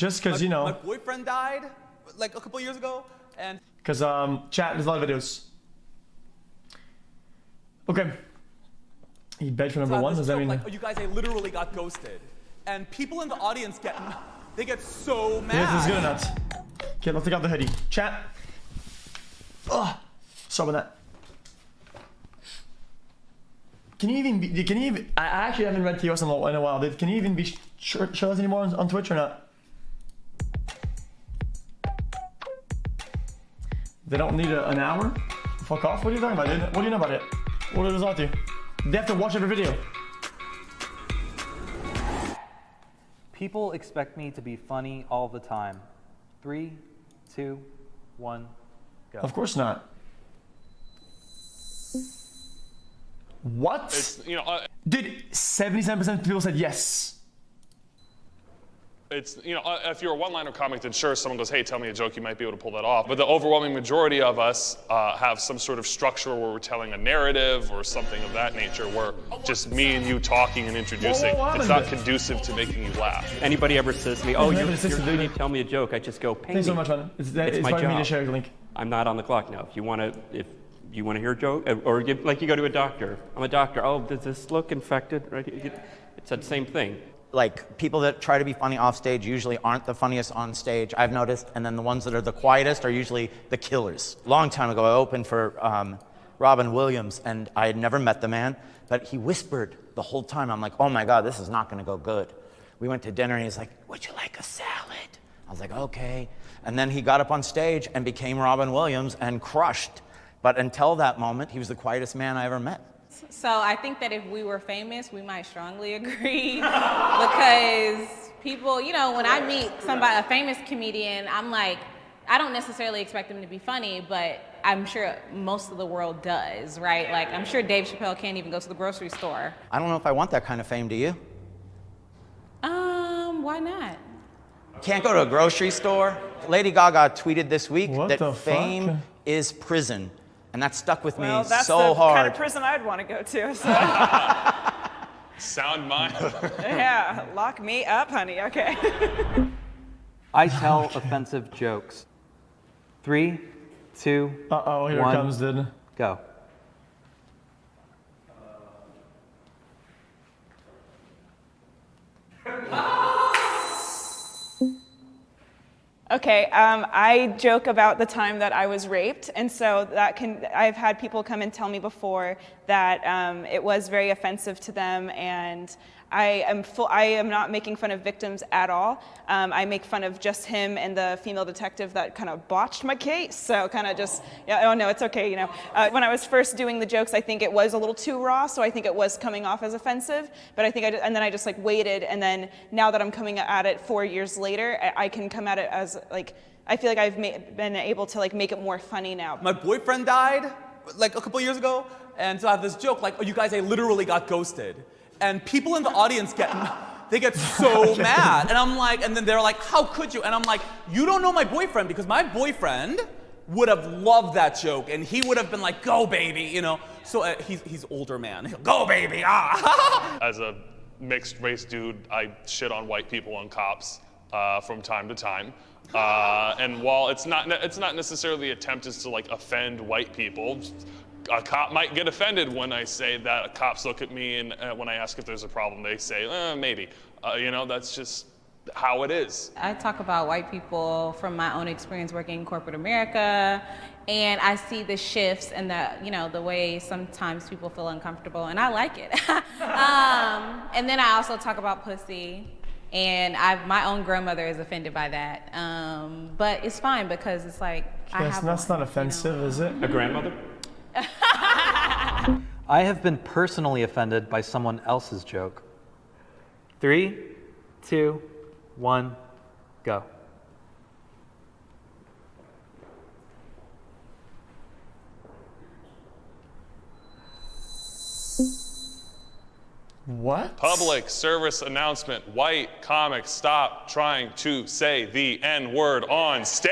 just because, you know. My boyfriend died like a couple years ago, and... Because, chat, there's a lot of videos. Okay. He begged for number one, does that mean? Like, you guys, I literally got ghosted. And people in the audience get so mad. Yeah, this is good or not? Okay, let's take out the hoodie. Chat. Ugh. Sorry about that. Can you even I actually haven't read TOS in a while, dude. Can you even be shirtless anymore on Twitch or not? They don't need an hour? Fuck off, what are you talking about, dude? What do you know about it? What does that do? They have to watch every video. People expect me to be funny all the time. 3, 2, 1, go. Of course not. What? It's, you know, Dude, 77% of people said yes. It's, you know, if you're a one-liner comic, then sure, someone goes, hey, tell me a joke, you might be able to pull that off. But the overwhelming majority of us have some sort of structure where we're telling a narrative or something of that nature, where just me and you talking and introducing, it's not conducive to making you laugh. Anybody ever says to me, oh, you're going to tell me a joke, I just go, pay me. Thanks so much, man. It's my job. Me to share the link. I'm not on the clock now. If you want to hear a joke, or like you go to a doctor. I'm a doctor. Oh, does this look infected? Right? It's that same thing. Like, people that try to be funny off stage usually aren't the funniest on stage, I've noticed, and then the ones that are the quietest are usually the killers. Long time ago, I opened for Robin Williams, and I had never met the man, but he whispered the whole time. I'm like, oh my God, this is not gonna go good. We went to dinner, and he's like, would you like a salad? I was like, okay. And then he got up on stage and became Robin Williams and crushed. But until that moment, he was the quietest man I ever met. So I think that if we were famous, we might strongly agree because people, you know, when I meet somebody, a famous comedian, I'm like, I don't necessarily expect them to be funny, but I'm sure most of the world does, right? Like, I'm sure Dave Chappelle can't even go to the grocery store. I don't know if I want that kind of fame, do you? Why not? Can't go to a grocery store? Lady Gaga tweeted this week What that the fame fuck? is prison. And that stuck with me Well, that's so the hard. kind of prison I'd want to go to. So. Sound mind. Yeah, lock me up, honey. Okay. I tell offensive jokes. 3, 2, Uh-oh, here it 1, comes, dude. go. Okay, I joke about the time that I was raped, and so I've had people come and tell me before that it was very offensive to them, and I am not making fun of victims at all. I make fun of just him and the female detective that kind of botched my case, so kind of just, yeah, oh no, it's okay, you know. When I was first doing the jokes, I think it was a little too raw, so I think it was coming off as offensive, but I think and then I just like waited, and then now that I'm coming at it 4 years later, I can come at it as like, I feel like I've been able to like make it more funny now. My boyfriend died like a couple years ago, and so I have this joke like, oh, you guys, I literally got ghosted. And people in the audience get so mad. And I'm like, and then they're like, how could you? And I'm like, you don't know my boyfriend, because my boyfriend would have loved that joke, and he would have been like, go baby, you know? So he's older man, he'll go baby, ah. As a mixed race dude, I shit on white people and cops from time to time. And while it's not necessarily the attempt is to like offend white people, a cop might get offended when I say that. Cops look at me, and when I ask if there's a problem, they say, maybe. You know, that's just how it is. I talk about white people from my own experience working in corporate America, and I see the shifts and the way sometimes people feel uncomfortable, and I like it. And then I also talk about pussy, and my own grandmother is offended by that. But it's fine because it's like, That's not offensive, is it? A grandmother? I have been personally offended by someone else's joke. 3, 2, 1, go. What? Public service announcement. White comics, stop trying to say the N-word on stage.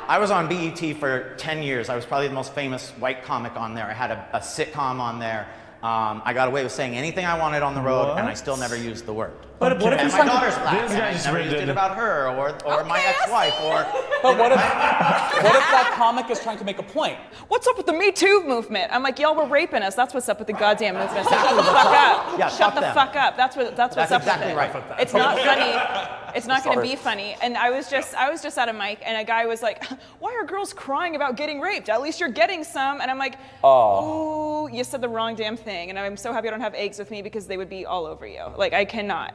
I was on BET for 10 years. I was probably the most famous white comic on there. I had a sitcom on there. I got away with saying anything I wanted on the road, and I still never used the word. But what if And he's my trying daughter's to, black. This And guy I just never ripped used it. it about her or my ex-wife or. but what if that comic is trying to make a point? What's up with the Me Too movement? I'm like, y'all were raping us. That's what's up with the goddamn movement. So shut the fuck up. Yeah, Shut fuck the them. fuck up. That's what's up exactly with it. right. It's not funny. It's not going to be funny. And I was just at a mic, and a guy was like, "Why are girls crying about getting raped? At least you're getting some." And I'm like, "Oh, you said the wrong damn thing." And I'm so happy I don't have eggs with me because they would be all over you. Like I cannot.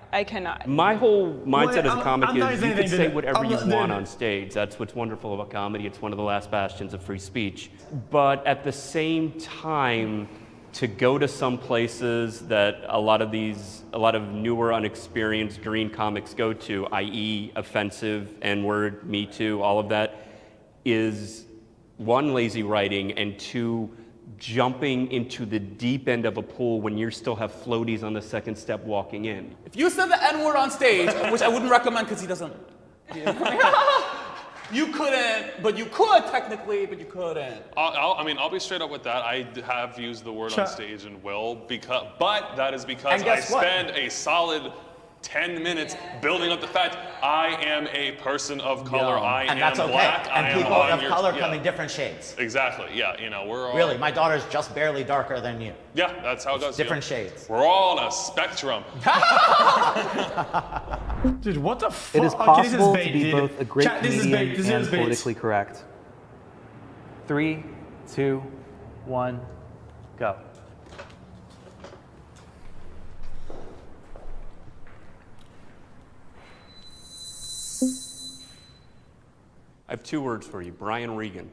My whole mindset as a I'm comic not is you saying can say anything. whatever you I'm- want on stage. That's what's wonderful about comedy. It's one of the last bastions of free speech. But at the same time, to go to some places that a lot of newer, unexperienced green comics go to, i.e. offensive, N-word, Me Too, all of that, is one, lazy writing, and two, jumping into the deep end of a pool when you still have floaties on the second step walking in. If you said the N-word on stage, which I wouldn't recommend because he doesn't. You couldn't, but you could technically, but you couldn't. I'll be straight up with that. I have used the word on stage and will, but that is because And I guess what? spend a solid 10 minutes building up the fact I am a person of color. I And am that's okay. black. I And am people on of your, color yeah. come in different shades. Exactly. Yeah. We're all. Really, my daughter's just barely darker than you. Yeah. That's how it goes. Different shades. We're all on a spectrum. Dude, what the fuck? It is Okay, this possible bait, to be dude. both a great Chat, this is comedian bait. This and is bait. politically correct. 3, 2, 1, go. I have two words for you, Brian Regan.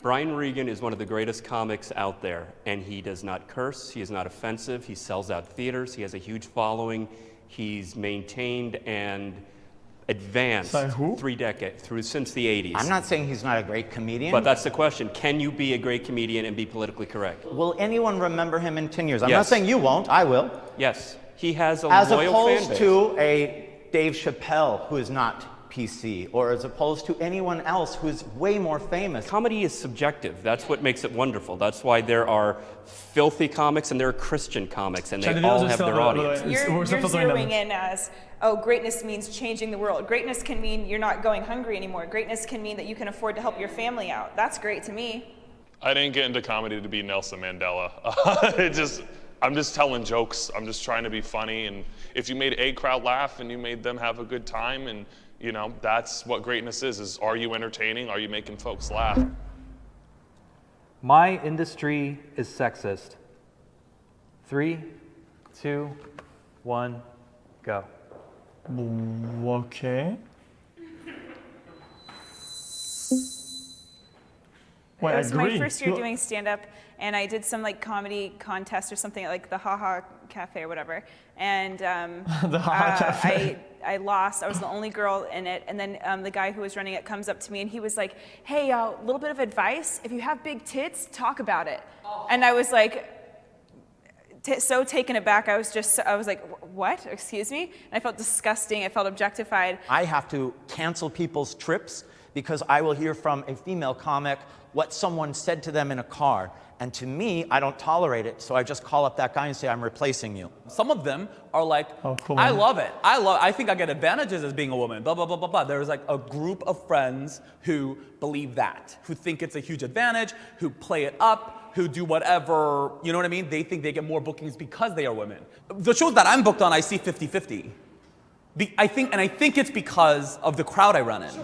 Brian Regan is one of the greatest comics out there, and he does not curse, he is not offensive, he sells out theaters, he has a huge following, he's maintained and advanced Sorry, who? since the 80s. I'm not saying he's not a great comedian. But that's the question, can you be a great comedian and be politically correct? Will anyone remember him in 10 years? I'm not Yes. saying you won't, I will. Yes, he has a As loyal fan opposed base. to a Dave Chappelle who is not PC, or as opposed to anyone else who's way more famous. Comedy is subjective. That's what makes it wonderful. That's why there are filthy comics and there are Christian comics, and they Chat, all videos are have still their up, by the way. audience. We're still filtering them. zeroing in as, oh, greatness means changing the world. Greatness can mean you're not going hungry anymore. Greatness can mean that you can afford to help your family out. That's great to me. I didn't get into comedy to be Nelson Mandela. I'm just telling jokes. I'm just trying to be funny. And if you made a crowd laugh and you made them have a good time, and that's what greatness is are you entertaining? Are you making folks laugh? My industry is sexist. 3, 2, 1, go. Okay. Wait, It was I agree. my first year doing stand-up, and I did some comedy contest or something at like the Haha Cafe or whatever. And The Haha Cafe. I lost. I was the only girl in it. And then the guy who was running it comes up to me and he was like, "Hey, a little bit of advice. If you have big tits, talk about it." And I was like, so taken aback. I was like, "What? Excuse me?" And I felt disgusting. I felt objectified. I have to cancel people's trips because I will hear from a female comic what someone said to them in a car. And to me, I don't tolerate it, so I just call up that guy and say, "I'm replacing you." Some of them are like, Oh, cool, I man. love it. I think I get advantages as being a woman, blah, blah, blah, blah, blah. There's like a group of friends who believe that, who think it's a huge advantage, who play it up, who do whatever, you know what I mean? They think they get more bookings because they are women. The shows that I'm booked on, I see 50-50. I think it's because of the crowd I run in.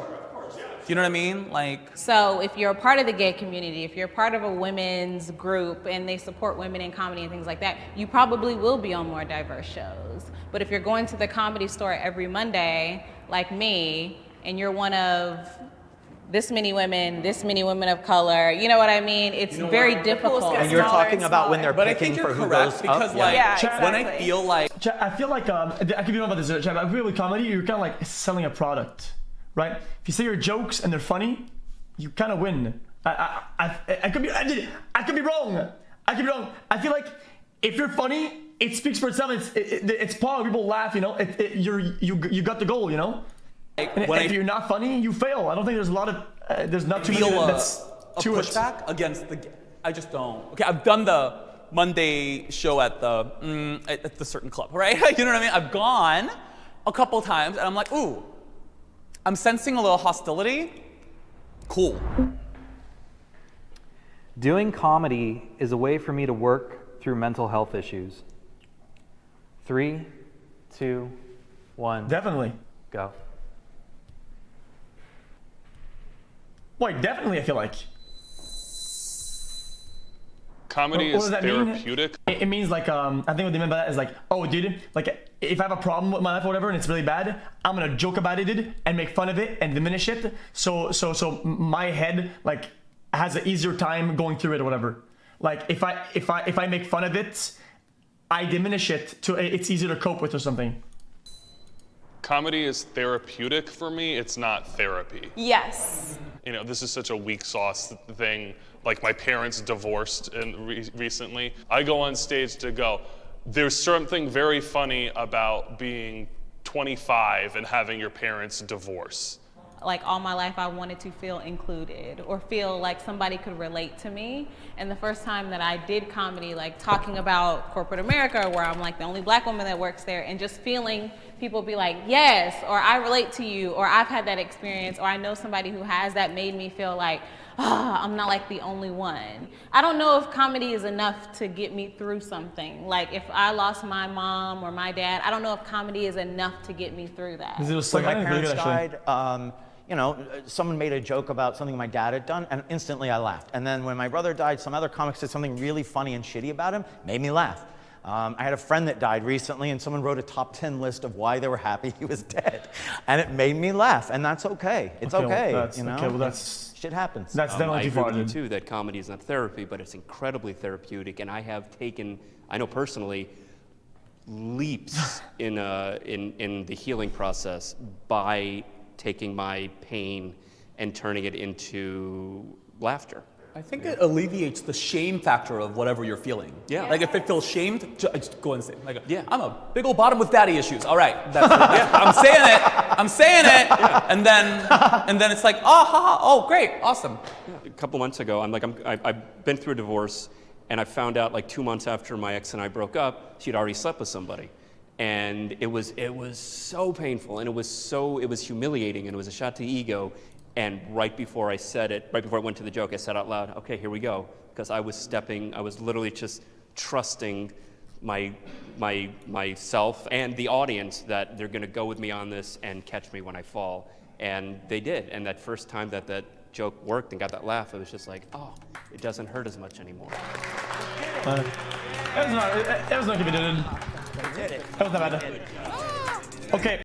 You know what I mean? So if you're a part of the gay community, if you're part of a women's group and they support women in comedy and things like that, you probably will be on more diverse shows. But if you're going to the Comedy Store every Monday, like me, and you're one of this many women of color, you know what I mean? It's very difficult. And you're Smaller talking and about when smaller. they're but I picking think you're for who correct goes because up. Yeah, when I exactly. feel like Chat, I feel like I could be wrong about this. Chat, I feel with comedy, you're kind of like selling a product, right? If you say your jokes and they're funny, you kind of win. I could be wrong. I could be wrong. I feel like if you're funny, it speaks for itself. It's power. People laugh. You got the goal. And if you're not funny, you fail. I don't think there's a lot of there's not too feel many a that's to it. pushback against the. I just don't. Okay, I've done the Monday show at the certain club, right? You know what I mean? I've gone a couple times, and I'm like, ooh, I'm sensing a little hostility. Cool. Doing comedy is a way for me to work through mental health issues. 3, 2, 1. Definitely. Go. Wait, definitely, I feel like. Comedy What is does that mean? therapeutic. It means like, I think what they mean by that is like, oh, dude, like, if I have a problem with my life or whatever and it's really bad, I'm gonna joke about it, dude, and make fun of it and diminish it. So my head, like, has an easier time going through it or whatever. Like, if I make fun of it, I diminish it to it's easier to cope with or something. Comedy is therapeutic for me. It's not therapy. Yes. You know, this is such a weak sauce thing. Like my parents divorced recently. I go on stage to go, there's something very funny about being 25 and having your parents divorce. Like all my life I wanted to feel included or feel like somebody could relate to me. And the first time that I did comedy, like talking about corporate America, where I'm like the only black woman that works there, and just feeling people be like, yes, or I relate to you, or I've had that experience, or I know somebody who has, that made me feel like, I'm not like the only one. I don't know if comedy is enough to get me through something. Like if I lost my mom or my dad, I don't know if comedy is enough to get me through that. When my parents died, you know, someone made a joke about something my dad had done, and instantly I laughed. And then when my brother died, some other comic said something really funny and shitty about him, made me laugh. I had a friend that died recently, and someone wrote a top 10 list of why they were happy he was dead, and it made me laugh, and that's okay. It's okay, you know. Okay, well that's shit happens. That's definitely I too agree far. with you Dude. too that comedy is not therapy, but it's incredibly therapeutic, and I have taken, I know personally, leaps in the healing process by taking my pain and turning it into laughter. I think it alleviates the shame factor of whatever you're feeling. Yeah. Like if it feels shamed, just go and say, like, Yeah. I'm a big old bottom with daddy issues. All right, that's yeah, I'm saying it, Yeah. and then it's like, oh, great, awesome. A couple months ago, I've been through a divorce, and I found out like 2 months after my ex and I broke up, she'd already slept with somebody. And it was so painful, and it was humiliating, and it was a shot to the ego. And right before I said it, right before I went to the joke, I said out loud, okay, here we go. Because I was literally just trusting myself and the audience that they're gonna go with me on this and catch me when I fall. And they did. And that first time that joke worked and got that laugh, it was just like, oh, it doesn't hurt as much anymore. That was not good, dude. That was not bad. Okay.